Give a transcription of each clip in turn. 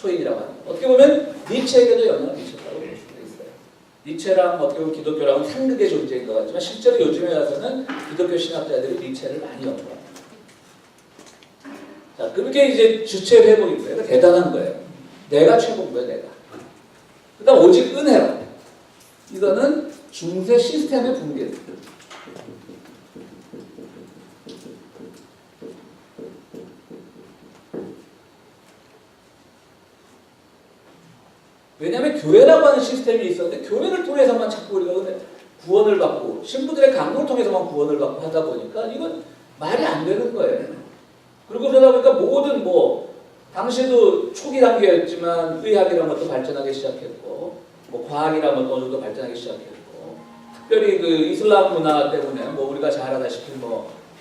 초인이라고 하는 거. 어떻게 보면 니체에게도 영향을 미쳤다고 볼 수가 있어요. 니체랑 어떻게 보면 기독교랑은 상극의 존재인 것 같지만 실제로 요즘에 와서는 기독교 신학자들이 니체를 많이 연구합니다. 자, 그게 이제 주체 회복인 거예요. 그러니까 대단한 거예요. 내가 최고인 거예요, 내가. 그 다음 오직 은혜라. 이거는 중세 시스템의 붕괴입니다. 왜냐하면 교회라고 하는 시스템이 있었는데 교회를 통해서만 자꾸 우리가 구원을 받고 신부들의 강론을 통해서만 구원을 받고 하다 보니까 이건 말이 안 되는 거예요. 그리고 그러다 보니까 모든 당시도 초기 단계였지만 의학이라는 것도 발전하기 시작했고 과학이라는 것도 어느 정도 발전하기 시작했고 특별히 그 이슬람 문화 때문에 우리가 잘 알다시피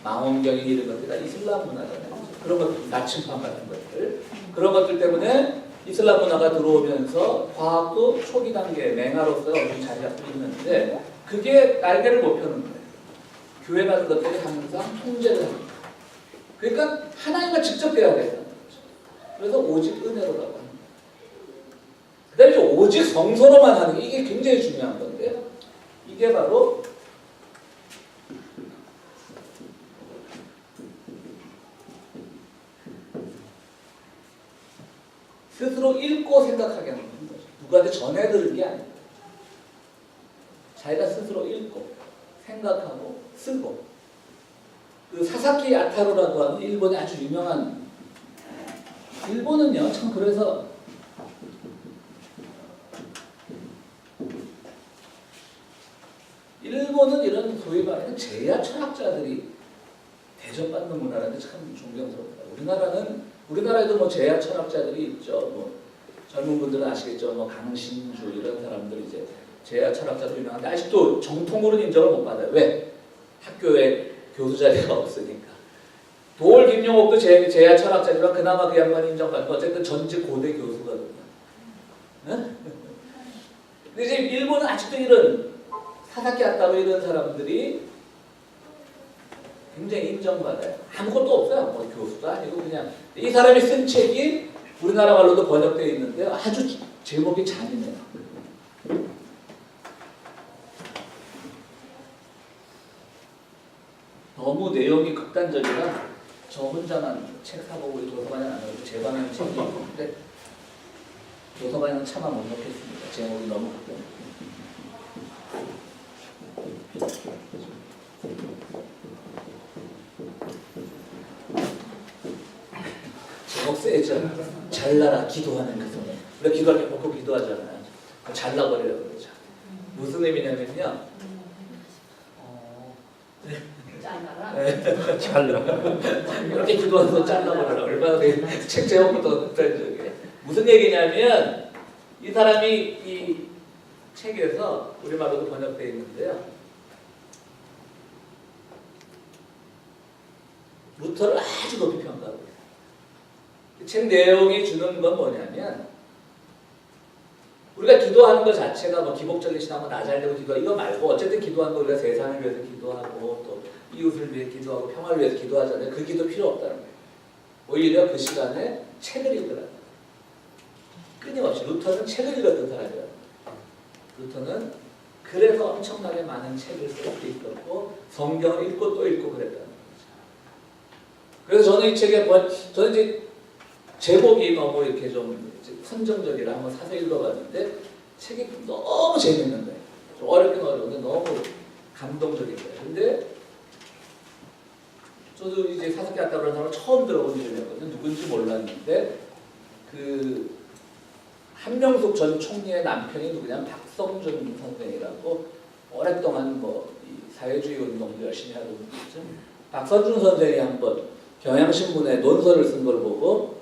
망원경이 이런 것들이 다 이슬람 문화잖아요. 그런 것들 나침반 같은 것들 그런 것들 때문에 이슬람 문화가 들어오면서 과학도 초기 단계 맹아로서 어떤 자리 잡고 있는데 그게 날개를 못 펴는 거예요. 교회 같은 것들이 항상 통제를 합니다. 그러니까 하나님과 직접 돼야 된다는 거죠. 그래서 오직 은혜로라고 합니다. 그 다음에 오직 성소로만 하는 게 이게 굉장히 중요한 건데 이게 바로 스스로 읽고 생각하게 하는 거죠. 누구한테 전해 들은 게 아닙니다. 자기가 스스로 읽고 생각하고 쓰고 그 사사키 아타루라고 하는 일본의 아주 유명한 일본은요 참 그래서 일본은 이런 소위 말하는 제야 철학자들이 대접받는 문화라는 게 참 존경스럽다. 우리나라에도 제야 철학자들이 있죠. 젊은 분들은 아시겠죠. 강신주 이런 사람들이 이제 제야 철학자도 유명한데 아직도 정통으로는 인정을 못 받아요. 왜? 학교에 교수 자리가 없으니까. 도올 김용옥도 제야 철학자지만 그나마 그 양반이 인정받고 어쨌든 전직 고대 교수거든요. 응? 근데 이제 일본은 아직도 이런 사사키 아타루 이런 사람들이 굉장히 인정받아요. 아무것도 없어요. 교수도 아니고 그냥 이 사람이 쓴 책이 우리나라 말로도 번역되어 있는데 아주 제목이 잔인해요. 너무 내용이 극단적이라 저 혼자만 책 사보고 우리 도서관에 안 가고 제 방에는 책이 있는데 도서관에는 차마 못 넣겠습니다. 제목이 너무 극단적이에요. 제목 세죠. 잘나라 기도하는 그 소리. 우리가 기도할 때 먹고 기도하잖아요. 잘나버리라고 그러죠. 무슨 의미냐면요. 잘라. 이렇게 기도하면서 잘라버려라. 얼마나 되게 책 제목부터 극단적이에요. 무슨 얘기냐면 이 사람이 이 책에서 우리말로도 번역되어 있는데요. 루터를 아주 높이 평가하고 있어요. 책 내용이 주는 건 뭐냐면 우리가 기도하는 것 자체가 기복적인 신앙은 나 잘 되고 기도하고 이거 말고 어쨌든 기도하는 거 우리가 세상을 위해서 기도하고 또 이웃을 위해 기도하고 평화를 위해서 기도하잖아요. 그 기도 필요 없다는 거예요. 오히려 그 시간에 책을 읽으라는 거예요. 끊임없이 루터는 책을 읽었던 사람이에요. 루터는 그래서 엄청나게 많은 책을 쓸 수 있었고 성경을 읽고 또 읽고 그랬다는 거죠. 그래서 저는 이 책에 저는 이제 제목이 너무 이렇게 좀 선정적이라 한번 사서 읽어봤는데 책이 너무 재밌는 거예요. 좀 어렵긴 어려운데 너무 감동적인 거예요. 근데 저도 이제 사사키 아타루라는 사람을 처음 들어본 이름이었거든요. 누군지 몰랐는데 그 한명숙 전 총리의 남편이 누구냐면 박성준 선생이라고 오랫동안 이 사회주의 운동도 열심히 하던 분이죠. 박성준 선생이 한번 경향신문에 논설을 쓴 걸 보고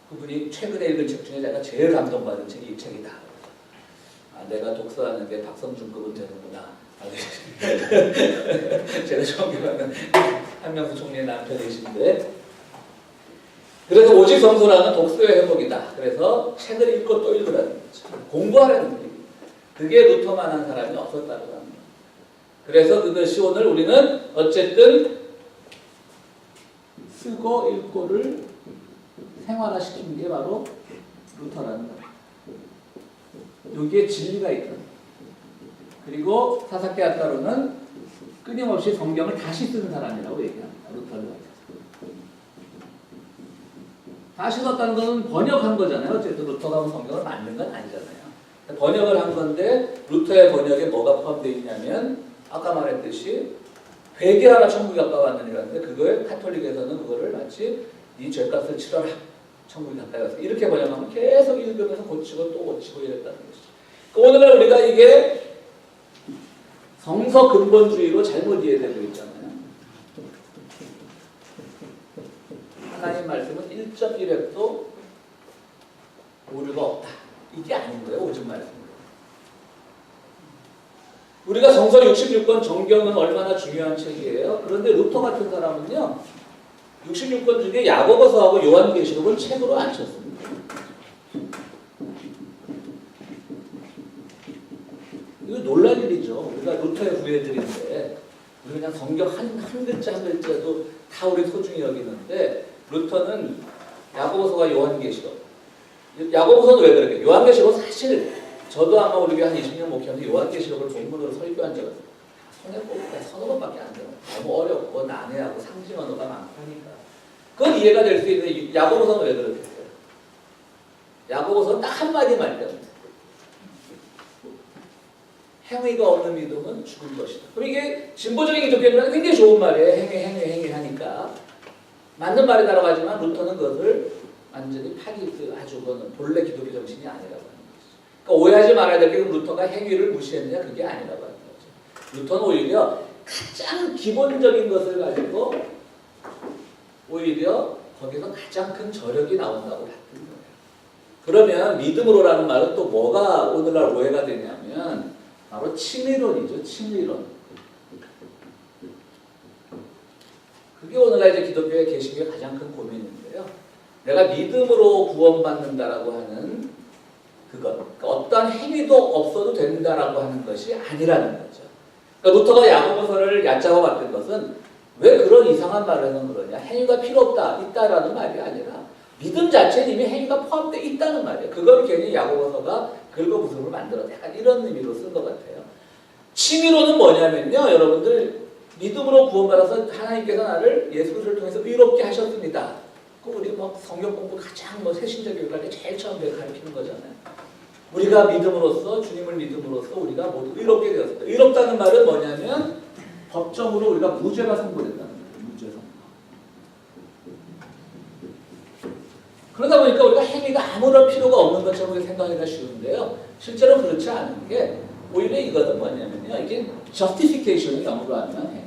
그분이 최근에 읽은 책 중에 제가 제일 감동받은 책이 이 책이다. 내가 독서하는 게 박성준급은 되는구나. 제가 존경하는 한명숙 총리의 남편이신데 그래서 오직 성소라는 독서의 회복이다. 그래서 책을 읽고 또 읽으라는 거죠. 공부하라는 얘기입니다. 그게 루터만한 사람이 없었다고 합니다. 그래서 그것이 오늘 우리는 어쨌든 쓰고 읽고를 생활화시킨 게 바로 루터라는 거예요. 여기에 진리가 있다. 그리고 사사케아 따로는 끊임없이 성경을 다시 쓰는 사람이라고 얘기합니다. 루터를. 다시 썼다는 것은 번역한 거잖아요. 어쨌든 루터가 성경을 만든 건 아니잖아요. 번역을 한 건데 루터의 번역에 뭐가 포함되어 있냐면 아까 말했듯이 회개하라 천국에 가까웠느니라는데 그걸 카톨릭에서는 그거를 마치 네 죄값을 치러라 천국에 가까이 와서 이렇게 번역하면 계속 읽으면서 고치고 또 고치고 이랬다는 것이죠. 그러니까 오늘날 우리가 이게 성서 근본주의로 잘못 이해되고 있잖아요. 하나님 말씀은 1.1획도 오류가 없다. 이게 아닌 거예요. 오직 말씀. 우리가 성서 66권 정경은 얼마나 중요한 책이에요. 그런데 루터 같은 사람은요. 66권 중에 야고보서하고 요한계시록을 책으로 안 쳤습니다. 이거 놀랄 일이죠. 우리가 루터의 후예들인데 우리 그냥 성경 한 글자 한 글자도 다 우리 소중히 여기는데 루터는 야고보서와 요한계시록. 야고보서는 왜 그럴까요? 요한계시록 사실 저도 아마 우리 한 20년 목회하면서 요한계시록을 본문으로 설교한 적은 손에 꼽고 서너 번밖에 안 돼요. 너무 어렵고 난해하고 상징 언어가 많으니까. 그건 이해가 될 수 있는데 야고보서는 왜 그렇겠어요? 야고보서는 딱 한마디만 때문에 행위가 없는 믿음은 죽은 것이다. 그럼 이게 진보적인 기독교인들은 굉장히 좋은 말이에요. 행위 하니까. 맞는 말이라고 하지만 루터는 그것을 완전히 아주 그거는 본래 기독교 정신이 아니라고 하는 거죠. 그러니까 오해하지 말아야 될 게 루터가 행위를 무시했느냐 그게 아니라고 하는 거죠. 루터는 오히려 가장 기본적인 것을 가지고 오히려 거기서 가장 큰 저력이 나온다고 봤던 거예요. 그러면 믿음으로라는 말은 또 뭐가 오늘날 오해가 되냐면 바로 칭의론이죠. 칭의론. 그게 오늘날 이제 기독교의 개신교의 가장 큰 고민인데요. 내가 믿음으로 구원받는다라고 하는 그것, 그러니까 어떠한 행위도 없어도 된다라고 하는 것이 아니라는 거죠. 그러니까 루터가 야고보서를 얕잡아 봤던 것은 왜 그런 이상한 말을 하는 그러냐? 행위가 필요 없다, 있다라는 말이 아니라 믿음 자체는 이미 행위가 포함되어 있다는 말이에요. 그걸 괜히 야고보서가 긁어부스럼을 만들었다. 약간 이런 의미로 쓴 것 같아요. 칭의로는 뭐냐면요. 여러분들 믿음으로 구원받아서 하나님께서 나를 예수 그리스도를 통해서 의롭게 하셨습니다. 그 우리 성경 공부 가장 세신자 교육할 때 제일 처음 가르치는 거잖아요. 우리가 믿음으로써 주님을 믿음으로써 우리가 모두 의롭게 되었습니다. 의롭다는 말은 뭐냐면 법정으로 우리가 무죄가 선고된다는 거예요. 무죄 선고. 그러다 보니까 우리가 행위가 아무런 필요가 없는 것처럼 생각하기가 쉬운데요. 실제로 그렇지 않은 게 오히려 이거는 뭐냐면요. 이게 justification을 영어로 하면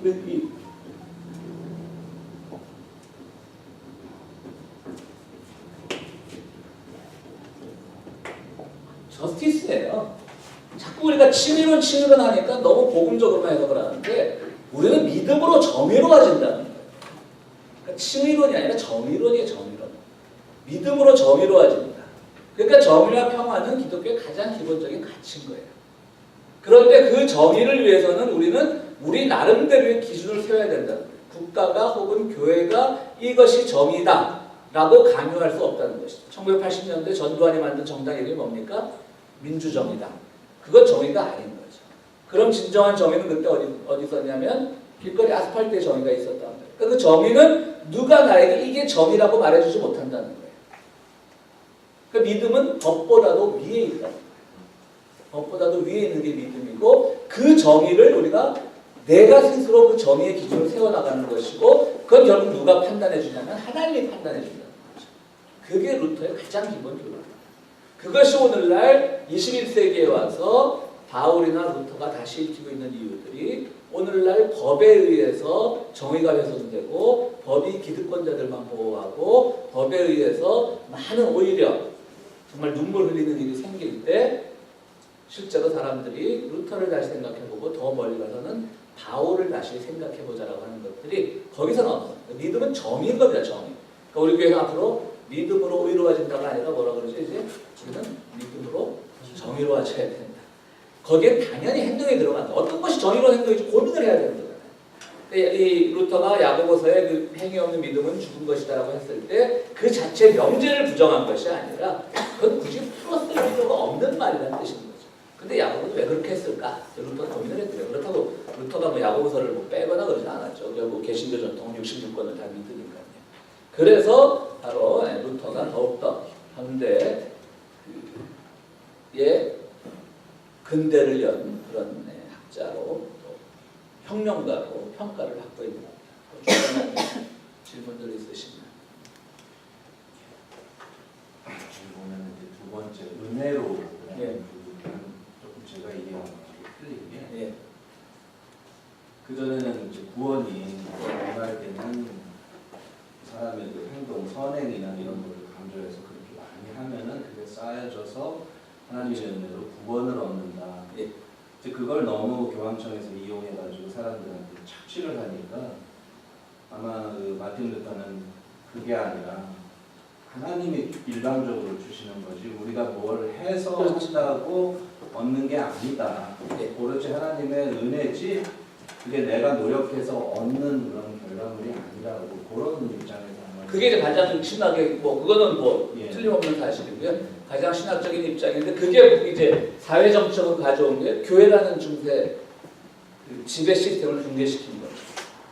저스티스예요. 자꾸 우리가 칭의론 하니까 너무 복음적으로만 해석을 하는데 우리는 믿음으로 정의로워진다는 거예요. 그러니까 칭의론이 아니라 정의론이에요. 정의론. 믿음으로 정의로워집니다. 그러니까 정의와 평화는 기독교의 가장 기본적인 가치인 거예요. 그런데 그 정의를 위해서는 우리는 우리 나름대로의 기준을 세워야 된다. 국가가 혹은 교회가 이것이 정의다 라고 강요할 수 없다는 것이죠. 1980년대 전두환이 만든 정당 이름이 뭡니까? 민주정의당. 그건 정의가 아닌 거죠. 그럼 진정한 정의는 그때 어디 있었냐면 길거리 아스팔트에 정의가 있었다는 거예요. 그러니까 그 정의는 누가 나에게 이게 정의라고 말해주지 못한다는 거예요. 그러니까 믿음은 법보다도 위에 있다. 법보다도 위에 있는 게 믿음이고 그 정의를 우리가 내가 스스로 그 정의의 기준을 세워나가는 것이고 그건 결국 누가 판단해 주냐면 하나님이 판단해 준다는 거죠. 그게 루터의 가장 기본 교리입니다. 그것이 오늘날 21세기에 와서 바울이나 루터가 다시 일으키고 있는 이유들이 오늘날 법에 의해서 정의가 훼손되고 법이 기득권자들만 보호하고 법에 의해서 많은 오히려 정말 눈물 흘리는 일이 생길 때 실제로 사람들이 루터를 다시 생각해보고 더 멀리 가서는 바울을 다시 생각해보자라고 하는 것들이 거기서 나옵니다. 믿음은 정의인 겁니다. 정의. 그러니까 우리 교회가 앞으로 믿음으로 의로워진다가 아니라 뭐라 그러죠? 이제 우리는 믿음으로 정의로워져야 된다. 거기에 당연히 행동이 들어간다. 어떤 것이 정의로운 행동인지 고민을 해야 되는 거잖아요. 이 루터가 야고보서의 그 행위 없는 믿음은 죽은 것이다라고 했을 때 그 자체 명제를 부정한 것이 아니라 그건 굳이 풀어쓸 필요가 없는 말이라는 뜻인 거죠. 근데 야고보는 왜 그렇게 했을까? 루터가 고민을 했대요. 그렇다고 루터가 뭐 야고보서를 뭐 빼거나 그러지 않았죠. 결국 개신교 전통은 66권을 다 믿으니까요. 그래서 바로 루터가 더욱더 현대 의 근대를 연 그런 학자로 또 혁명가로 평가를 받고 있는 겁니다. 질문들 있으시면. 질문은 이제 두 번째 은혜로 예. 조금 제가 얘기한 거랑 틀린 게 예. 그전에는 이제 구원이 원할 때는 사람의 그 행동, 선행이나 이런 거를 강조해서 그렇게 많이 하면은 그게 쌓여져서 하나님의 은혜로 구원을 얻는다. 예. 이제 그걸 너무 교황청에서 이용해가지고 사람들한테 착취를 하니까 아마 그 마틴 루터는 그게 아니라 하나님이 일방적으로 주시는 거지 우리가 뭘 해서 한다고 얻는 게 아니다. 예. 오로지 하나님의 은혜지 그게 내가 노력해서 얻는 그런 결과물이 아니라고 그런 입장에서 아마 그게 이제 가장 신학의 뭐 그거는 뭐 예. 틀림없는 사실이고요. 가장 신학적인 입장인데 그게 이제 사회 정책으로 가져온 게 교회라는 중세 그 지배 시스템을 붕괴시킨 거죠.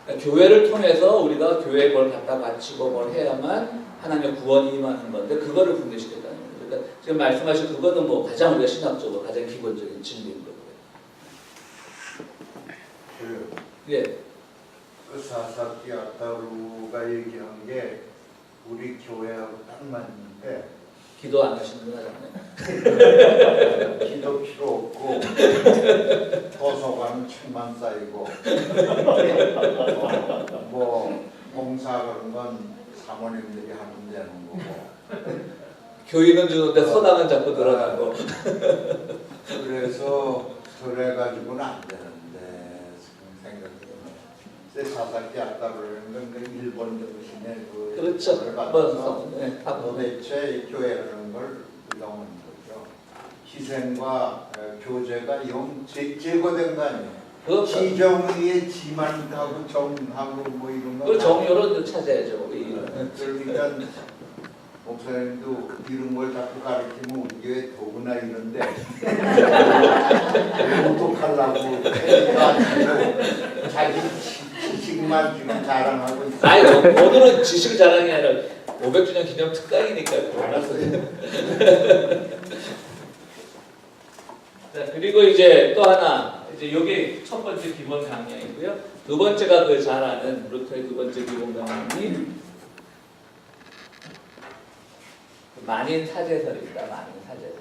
그러니까 교회를 통해서 우리가 교회에 뭘 갖다 바치고 뭘 해야만 하나님의 구원이 임하는 건데 그거를 붕괴시켰다는 거죠. 그러니까 지금 말씀하신 그거는 뭐 가장 우리가 신학적으로 가장 기본적인 진리인 거고요. 예. 그 사사키 아타루가 얘기한 게 우리 교회하고 딱 맞는데 기도 안 하시는구나 장님. 기도 필요 없고 도서관 책만 쌓이고 뭐 봉사 그런 건 사모님들이 하면 되는 거고 교인은 주는데 서당은 자꾸 늘어나고. 그래서 그래가지고는 안 되는데 생각해요. 사사키 아타루라는 건 그 일본 정신의 그 그렇죠. 그걸 받아서 네, 도대체 이 교회라는 걸 부정한 거죠. 희생과 교제가 영 제거된 거 아니에요. 그렇죠. 지정의에 지만 하고 정하고 뭐 이런 거. 그 정요로 찾아야죠. 그러니까 목사님도 이런 걸 자꾸 가르치면 우리 교회 도구나 이런데 도둑하려고 자기 지식만 지금 자랑하고 있어. 아니 오늘은 지식 자랑이 아니라 500주년 기념 특강이니까. 알았어요. 자, 그리고 이제 또 하나 이제 이게 첫 번째 기본 강령이고요. 두 번째가 그 잘 아는 루터의 두 번째 기본 강령이 만인 사제설입니다. 만인 사제설.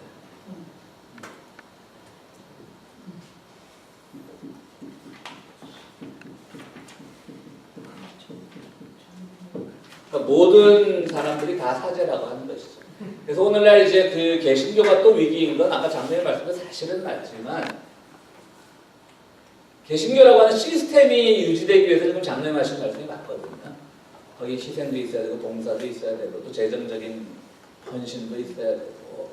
그러니까 모든 사람들이 다 사제라고 하는 것이죠. 그래서 오늘날 이제 그 개신교가 또 위기인 건 아까 장로님 말씀도 사실은 맞지만 개신교라고 하는 시스템이 유지되기 위해서 지금 장로님 하신 말씀이 맞거든요. 거기 희생도 있어야 되고 봉사도 있어야 되고 또 재정적인 헌신도 있어야 되고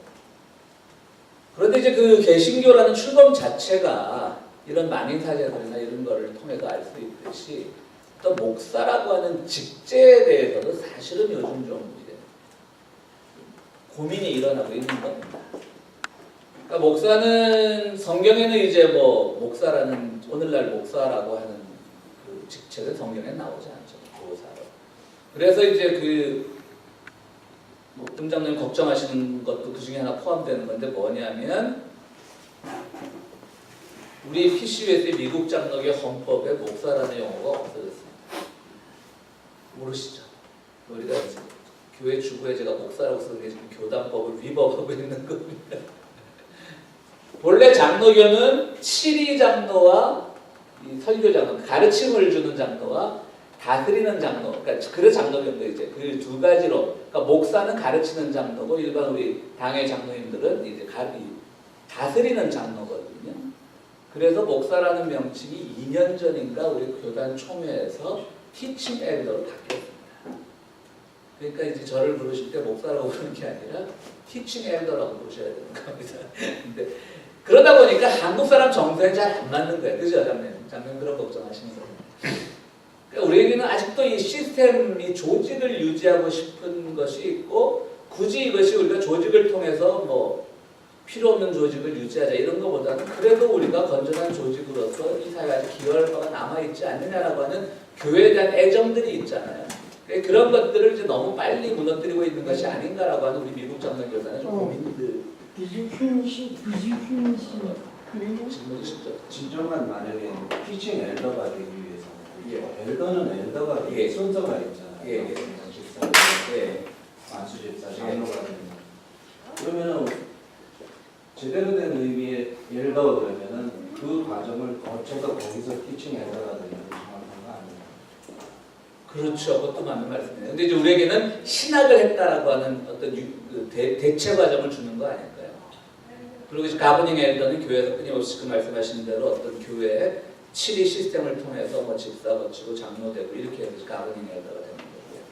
그런데 이제 그 개신교라는 출범 자체가 이런 만인사제설이나 이런 거를 통해서 알 수 있듯이 또 목사라고 하는 직제에 대해서도 사실은 요즘 좀 이제 고민이 일어나고 있는 겁니다. 그러니까 목사는 성경에는 이제 뭐 목사라는 오늘날 목사라고 하는 그 직책은 성경에 나오지 않죠. 보호사로. 그래서 이제 그 뭐 등장님 걱정하시는 것도 그 중에 하나 포함되는 건데 뭐냐면 우리 PCUS의 미국 장로교 헌법에 목사라는 용어가 없어졌습니다. 모르시죠? 우리가 교회 주부에 제가 목사라고 쓰는 게 지금 교단법을 위법하고 있는 겁니다. 원래 장로교는 치리 장로와 이 설교 장로, 가르침을 주는 장로와 다스리는 장로, 그러니까 그래서 장로교인데 이제 그 두 가지로, 그러니까 목사는 가르치는 장로고 일반 우리 당의 장로님들은 이제 다스리는 장로거든요. 그래서 목사라는 명칭이 2년 전인가 우리 교단 총회에서 티칭 엘더로 바뀌었습니다. 그러니까 이제 저를 부르실 때 목사라고 부르는 게 아니라 티칭 엘더라고 부르셔야 되는 겁니다. 근데 그러다 보니까 한국 사람 정서에 잘 안 맞는 거예요. 그죠, 장님? 장님 그런 걱정하시는 거예요. 우리에게는 아직도 이 시스템이 조직을 유지하고 싶은 것이 있고 굳이 이것이 우리가 조직을 통해서 뭐 필요 없는 조직을 유지하자 이런 것보다는 그래도 우리가 건전한 조직으로서 이 사회에 아직 기여할 바가 남아있지 않느냐라고 하는 교회에 대한 애정들이 있잖아요. 그런 것들을 이제 너무 빨리 무너뜨리고 있는 것이 아닌가라고 하는 우리 미국 장로교사는 좀 고민들. 질문이시죠? 진정한 만약에 티칭 엘더가 되기 위해서는 엘더는 엘더가 예. 순서가 있잖아요. 예. 집사, 예. 만수집사, 장로가 됩니다. 그러면은 제대로 된 의미의 엘더 그러면은 그 과정을 거쳐서 거기서 티칭 엘더가 되는 정확한 거 아니에요? 그렇죠. 그것도 맞는 말씀이에요. 근데 이제 우리에게는 신학을 했다라고 하는 어떤 대체 과정을 주는 거 아닐까요? 그리고 이제 가버닝 엘더는 교회에서 끊임없이 그 말씀하신 대로 어떤 교회의 7위 시스템을 통해서 뭐 집사 거치고 장로되고 이렇게 해서 가버닝 엘더가 되는 거고요.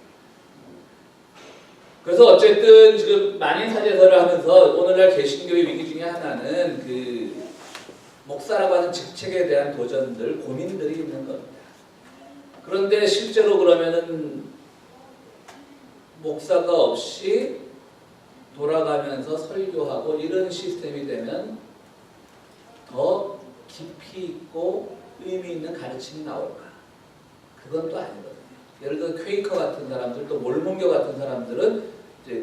그래서 어쨌든 지금 만인 사제설을 하면서 오늘날 개신교의 위기 중에 하나는 그 목사라고 하는 직책에 대한 도전들, 고민들이 있는 겁니다. 그런데 실제로 그러면은 목사가 없이 돌아가면서 설교하고 이런 시스템이 되면 더 깊이 있고 의미 있는 가르침이 나올까? 그건 또 아니거든요. 예를 들어 퀘이커 같은 사람들, 또 몰몬교 같은 사람들은 이제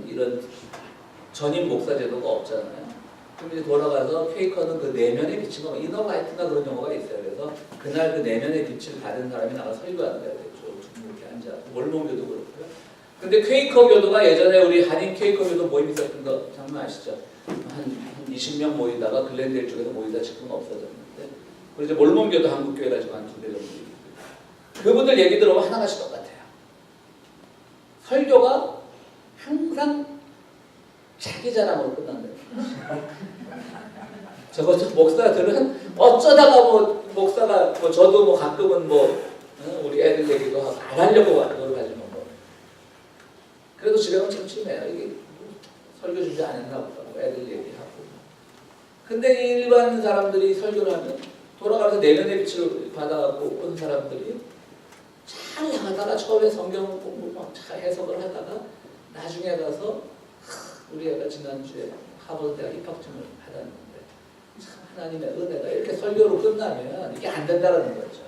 이런 전임 목사 제도가 없잖아요. 그럼 이제 돌아가서 퀘이커는 그 내면의 빛인 거, 이너라이트나 그런 용어가 있어요. 그래서 그날 그 내면의 빛을 받은 사람이 나가 설교하는 거예요. 이렇게 앉아. 몰몬교도 그렇고요. 근데 퀘이커 교도가 예전에 우리 한인 퀘이커 교도 모임 있었던 거 장면 아시죠? 한 20명 모이다가 글렌데일 쪽에서 모이다 지금 없어졌는데, 그리고 이제 몰몬교도 한국 교회가 지금 한 2배 정도 있고, 그분들 얘기 들어보면 하나같이 똑같아요. 설교가 항상 자기 자랑으로 끝난대요. 저것도 목사들은 어쩌다가 뭐 목사가 뭐 저도 뭐 가끔은 뭐 우리 애들 얘기도 하고 안 하려고 그걸 가지고 뭐 그래도 집에 가면 침침해요. 이게 설교 준비 안 했나 보다. 애들 얘기하고. 근데 일반 사람들이 설교를 하면 돌아가면서 내면의 빛을 받아갖고 온 사람들이 잘 나가다가 처음에 성경 공부 막 잘 해석을 하다가 나중에 가서 우리 애가 지난주에 하버드 대학 입학증을 받았는데 참 하나님의 은혜가 이렇게 설교로 끝나면 이게 안 된다는 거죠.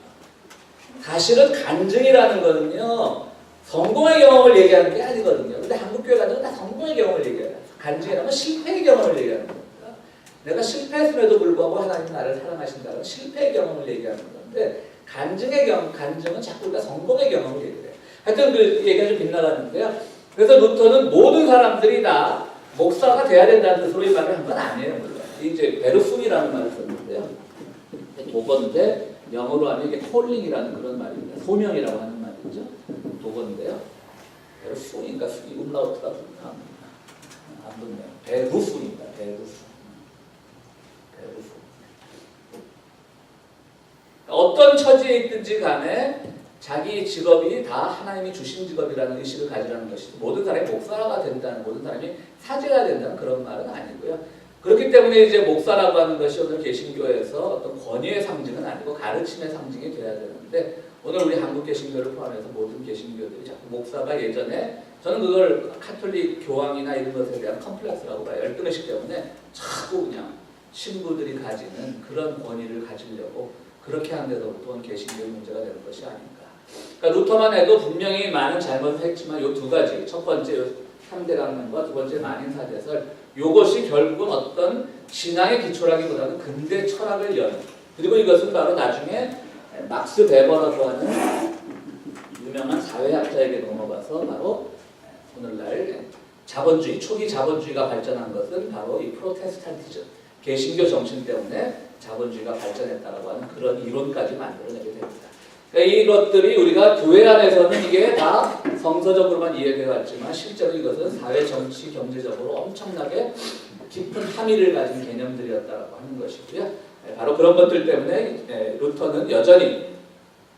사실은 간증이라는 거는요, 성공의 경험을 얘기하는 게 아니거든요. 근데 한국교회 간증은 다 성공의 경험을 얘기해요. 간증이라면 실패의 경험을 얘기하는 겁니다. 내가 실패했음에도 불구하고 하나님 나를 사랑하신다는 실패의 경험을 얘기하는 건데, 간증은 자꾸 우리가 성공의 경험을 얘기해요. 하여튼 그 얘기가 좀 빗나가는데요. 그래서 루터는 모든 사람들이 다 목사가 돼야 된다는 뜻으로 이 말을 한 건 아니에요. 물론. 이제 베르fun이라는 말을 썼는데요. 도건데 영어로 하면 이게 콜링이라는 그런 말입니다. 소명이라고 하는 말이죠. 도건데요. 베르fun인가 이 음라우트가 안 붙네요. 베르fun입니다. 베르fun. 어떤 처지에 있든지 간에 자기 직업이 다 하나님이 주신 직업이라는 의식을 가지라는 것이지, 모든 사람이 목사가 된다는, 모든 사람이 사제가 된다는 그런 말은 아니고요. 그렇기 때문에 이제 목사라고 하는 것이 오늘 개신교에서 어떤 권위의 상징은 아니고 가르침의 상징이 돼야 되는데, 오늘 우리 한국 개신교를 포함해서 모든 개신교들이 자꾸 목사가 예전에, 저는 그걸 카톨릭 교황이나 이런 것에 대한 컴플렉스라고 봐요. 열등의식 때문에 자꾸 그냥 신부들이 가지는 그런 권위를 가지려고 그렇게 하는 데서부터 개신교의 문제가 되는 것이 아닌가. 그러니까 루터만 해도 분명히 많은 잘못을 했지만 이 두 가지, 첫 번째 3대 강론과 두 번째 만인사제설, 이것이 결국은 어떤 신앙의 기초라기보다는 근대 철학을 연, 그리고 이것은 바로 나중에 막스 베버라고 하는 유명한 사회학자에게 넘어가서 바로 오늘날 자본주의, 초기 자본주의가 발전한 것은 바로 이 프로테스탄티즘, 개신교 정신 때문에 자본주의가 발전했다라고 하는 그런 이론까지 만들어내게 됩니다. 그러니까 이것들이 우리가 교회 안에서는 이게 다 성서적으로만 이해되어 왔지만 실제로 이것은 사회, 정치, 경제적으로 엄청나게 깊은 함의를 가진 개념들이었다라고 하는 것이고요. 바로 그런 것들 때문에 루터는 여전히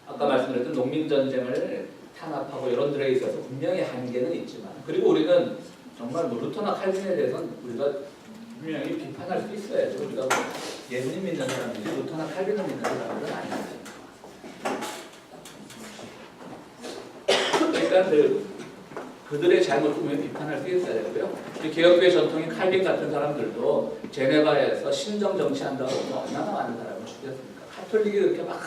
아까 말씀드렸던 농민전쟁을 탄압하고 이런 들에 있어서 분명히 한계는 있지만, 그리고 우리는 정말 뭐 루터나 칼빈에 대해서는 우리가 분명히 비판할 수 있어야죠. 우리가 뭐 예수님 믿는 사람들이 루터나 칼빈을 믿는 사람들은 아닙니다. 그러니까 그들의 잘못을 보면 비판할 수 있어야 되고요. 개혁교회 전통인 칼빈 같은 사람들도 제네바에서 신정 정치한다고 얼마나 많은 사람을 죽였습니까? 카톨릭이 이렇게 막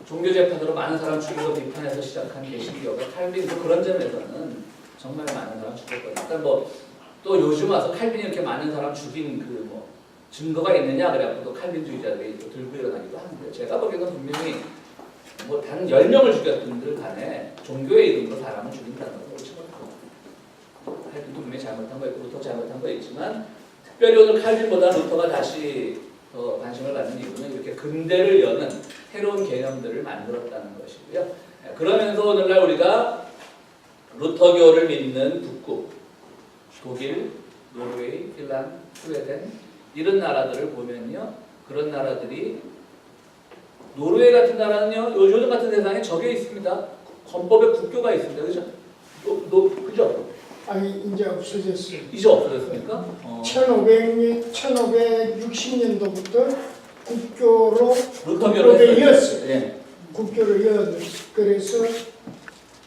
종교 재판으로 많은 사람 죽이고 비판해서 시작한 개신교가 칼빈도 그런 점에서는 정말 많은 사람 죽였거든요. 그러니까 뭐 또 요즘 와서 칼빈이 이렇게 많은 사람 죽인 그 뭐 증거가 있느냐 그래갖고 또 칼빈주의자들이 또 들고 일어나기도 하는데 제가 보기에는 분명히 뭐 단 10명을 죽였던들 간에 종교의 이름으로 사람을 죽인다는 건 옳지 못하고 칼빈도 분명히 잘못한 거 있고 루터 잘못한 거 있지만 특별히 오늘 칼빈보다 루터가 다시 더 관심을 갖는 이유는 이렇게 근대를 여는 새로운 개념들을 만들었다는 것이고요. 그러면서 오늘날 우리가 루터교를 믿는 북극, 독일, 노르웨이, 핀란드, 스웨덴 이런 나라들을 보면요. 그런 나라들이 노르웨이 같은 나라는요. 요즘 같은 세상에 저게 있습니다. 헌법에 국교가 있습니다. 그죠? 그죠? 아니 이제 없어졌어요. 이제 없어졌습니까? 1560년도부터 국교로 루터교를 이었어요. 예. 국교를 이었어요. 그래서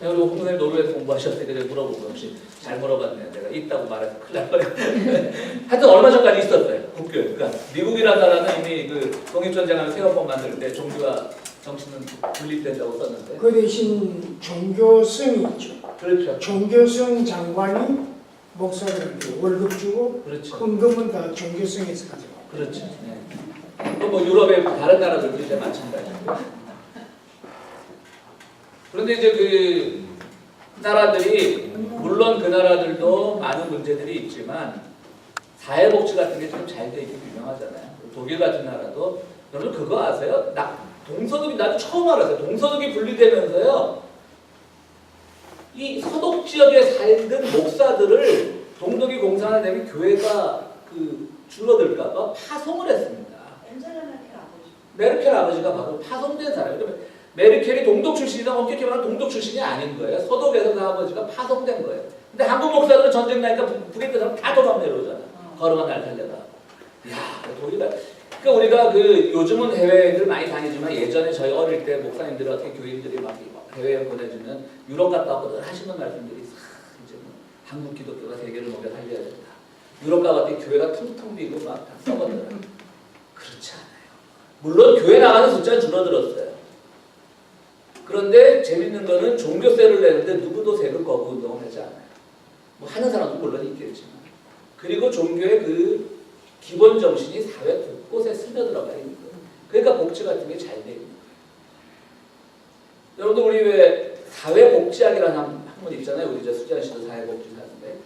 우리 홍선생님 노르웨이에서 공부하셨을 때 물어보고 혹시 잘 물어봤네요. 내가 있다고 말해서 큰일 날 뻔했어요. 하여튼 얼마 전까지 있었어요. 국교. 그러니까 미국이라는 나라는 이미 그 독립전쟁하면서 세워법 만들 때 종교와 정치는 분립된다고 썼는데 그 대신 종교성이 있죠. 그렇죠. 종교성 장관이 목사들한테 월급 주고 그렇죠. 헌금은 다 종교성에서 가져가고. 그렇죠. 네. 또 뭐 유럽의 다른 나라들도 이제 마찬가지고요. 그런데 이제 그 나라들이 물론 그 나라들도 많은 문제들이 있지만 사회복지 같은 게 좀 잘 돼 있고 유명하잖아요. 독일 같은 나라도 여러분 그거 아세요? 동서독이 나도 처음 알았어요. 동서독이 분리되면서요. 이 서독 지역에 살던 목사들을 동독이 공산화 되면 교회가 그 줄어들까봐 파송을 했습니다. 메르켈 아버지가 바로 파송된 사람이에요. 메르켈이 동독 출신이다 엄격히 말하면 동독 출신이 아닌 거예요. 서독에서 그 아버지가 파송된 거예요. 근데 한국 목사들은 전쟁 나니까 북에 있던 사람 다 도망 내려오잖아. 걸어가 날 살려다. 야, 독일가. 그러니까 우리가 그 요즘은 해외를 많이 다니지만 예전에 저희 어릴 때 목사님들이 어떻게 교인들이 막 해외에 보내주면 유럽 갔다 왔거든 하시는 말씀들이 이제 뭐 한국 기독교가 세계를 먹여 살려야 된다. 유럽 가봤더니 교회가 텅텅 비고 막 다 썩었더라. 그렇지 않아요. 물론 교회 나가는 숫자는 줄어들었어요. 그런데 재밌는 거는 종교세를 내는데 누구도 세금 거부 운동을 하지 않아요. 뭐 하는 사람도 물론 있겠지만. 그리고 종교의 그 기본 정신이 사회 곳곳에 스며들어가 있는 거예요. 그러니까 복지 같은 게 잘 돼 있는 거예요. 여러분들 우리 왜 사회복지학이라는 학문 있잖아요. 우리 수지한 씨도 사회복지사인데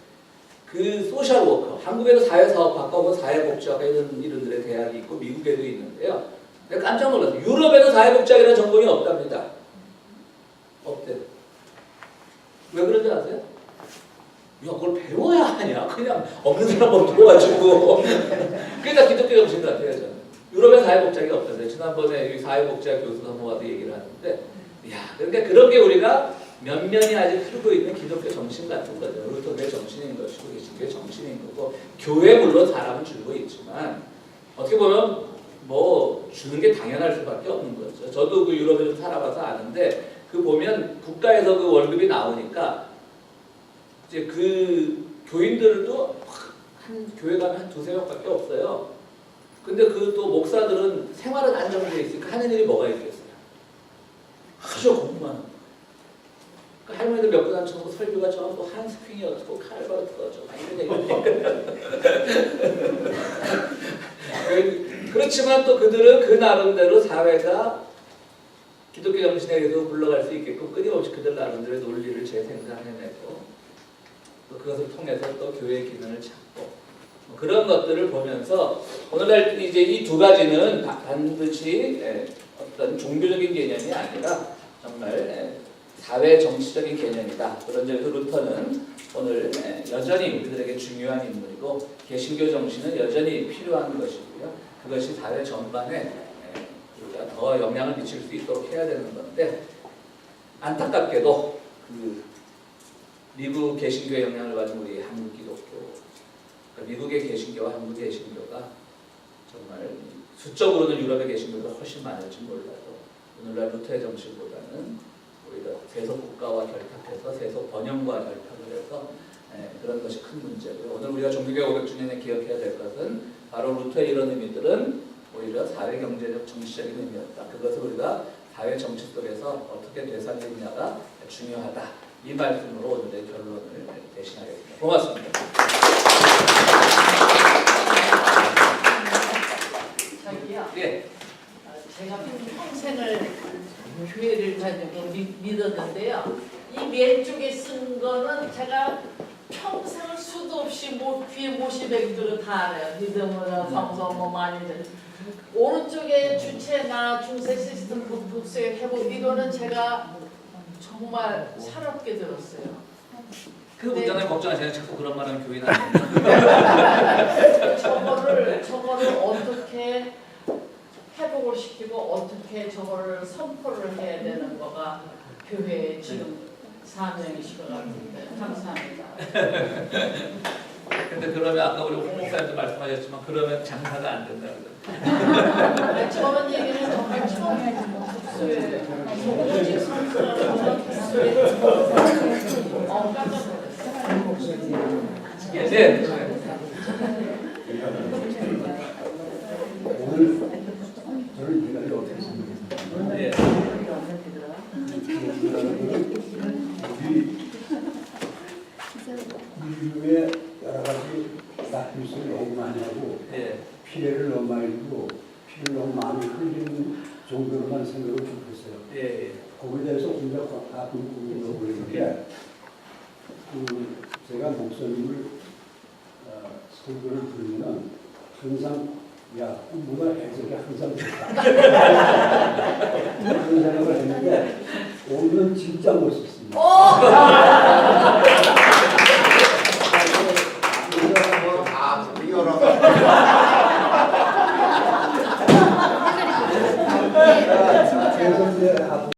그 소셜워커, 한국에도 사회사업학과 사회복지학과 이런 대학이 있고 미국에도 있는데요. 내가 깜짝 놀랐어요. 유럽에도 사회복지학이라는 전공이 없답니다. 없대요. 왜 그런지 아세요? 야, 그걸 배워야 하냐? 그냥 없는 사람 들어가지고. 그게 다 기독교 정신 같아요, 저는. 유럽에 사회복지학이 없던데, 지난번에 사회복지학 교수가 한번 와서 얘기를 하는데, 야, 그러니까 그런 게 우리가 면면이 아직 흐르고 있는 기독교 정신 같은 거죠. 루터교의 정신인 것이고, 개신교의 정신인 거고, 교회 물론 사람은 줄고 있지만, 어떻게 보면 뭐 주는 게 당연할 수밖에 없는 거죠. 저도 그 유럽에 좀 살아봐서 아는데, 그 보면 국가에서 그 월급이 나오니까 이제 그 교인들도 한 교회 가면 한 2-3명밖에 없어요. 근데 그 또 목사들은 생활은 안정되어 있으니까 하는 일이 뭐가 있겠어요? 아주 공부만 하고. 그 할머니들 몇 분 안 쳐놓고 설교가 전부 한스핑이 어쩌고 칼바르트가 어쩌고 이런 얘기. 그렇지만 또 그들은 그 나름대로 사회가 기독교 정신에 의해서 굴러갈 수 있게끔 끊임없이 그들 나름대로의 논리를 재생산해내고 또 그것을 통해서 또 교회의 기능을 찾고 뭐 그런 것들을 보면서 오늘날 이제 이 두 가지는 반드시 어떤 종교적인 개념이 아니라 정말 사회 정치적인 개념이다. 그런 점에서 루터는 오늘 여전히 우리들에게 중요한 인물이고 개신교 정신은 여전히 필요한 것이고요. 그것이 사회 전반에 우리가 더 영향을 미칠 수 있도록 해야 되는 건데 안타깝게도 그 미국 개신교의 영향을 받은 우리 한국 기독교, 그러니까 미국의 개신교와 한국 개신교가 정말 수적으로는 유럽의 개신교가 훨씬 많을지 몰라도 오늘날 루터의 정신보다는 오히려 세속 국가와 결탁해서 세속 번영과 결탁을 해서 그런 것이 큰 문제고요. 오늘 우리가 종교개혁 500주년에 기억해야 될 것은 바로 루터의 이런 의미들은 오히려 사회 경제적 정치적인 의미였다. 그것을 우리가 사회 정치 속에서 어떻게 되살리느냐가 중요하다. 이 말씀으로 오늘의 결론을 대신하겠습니다. 고맙습니다. 자기야, 예. 제가 평생을 교회를 다니고 믿었는데요. 이 왼쪽에 쓴 거는 제가 평생을 수도 없이 귀에 못이 백두를 다 알아요. 믿음으로 성성 뭐 많이들. 오른쪽에 주체나 중세 시스템 북수의 회복 이거는 제가 정말 새롭게 들었어요. 그 네. 문장을 걱정하시는 자꾸 그런 말하면 교회는 안 됩니다. 저거를 어떻게 회복을 시키고 어떻게 저거를 선포를 해야 되는 거가 교회의 지금 사명이실 것 같은데 감사합니다. 근데 그러면 아까 우리 홍 목사님도 말씀하셨지만 그러면 장사가 안 된다. 저런 얘기는 정말 처음 국수의 오직 선수라는 건 국수의 깜짝 놀랐어요. 네. 오늘 저를 기다려 오셨습니다. 네. 인류의 여러 가지 나쁜 너무 많이 하고 네. 피해를 너무 많이 주고 피를 너무 많이 흘리는 정도로만 생각을 좀 했어요. 예. 거기에 대해서 혼자 가끔 넣어버리는데 제가 목사님을 설교를 들으면 항상 야, 뭐가 해석이 항상 좋다. 그런 생각을 했는데 오늘은 진짜 멋있습니다. 다 리얼하고 그래서 이제 앞으로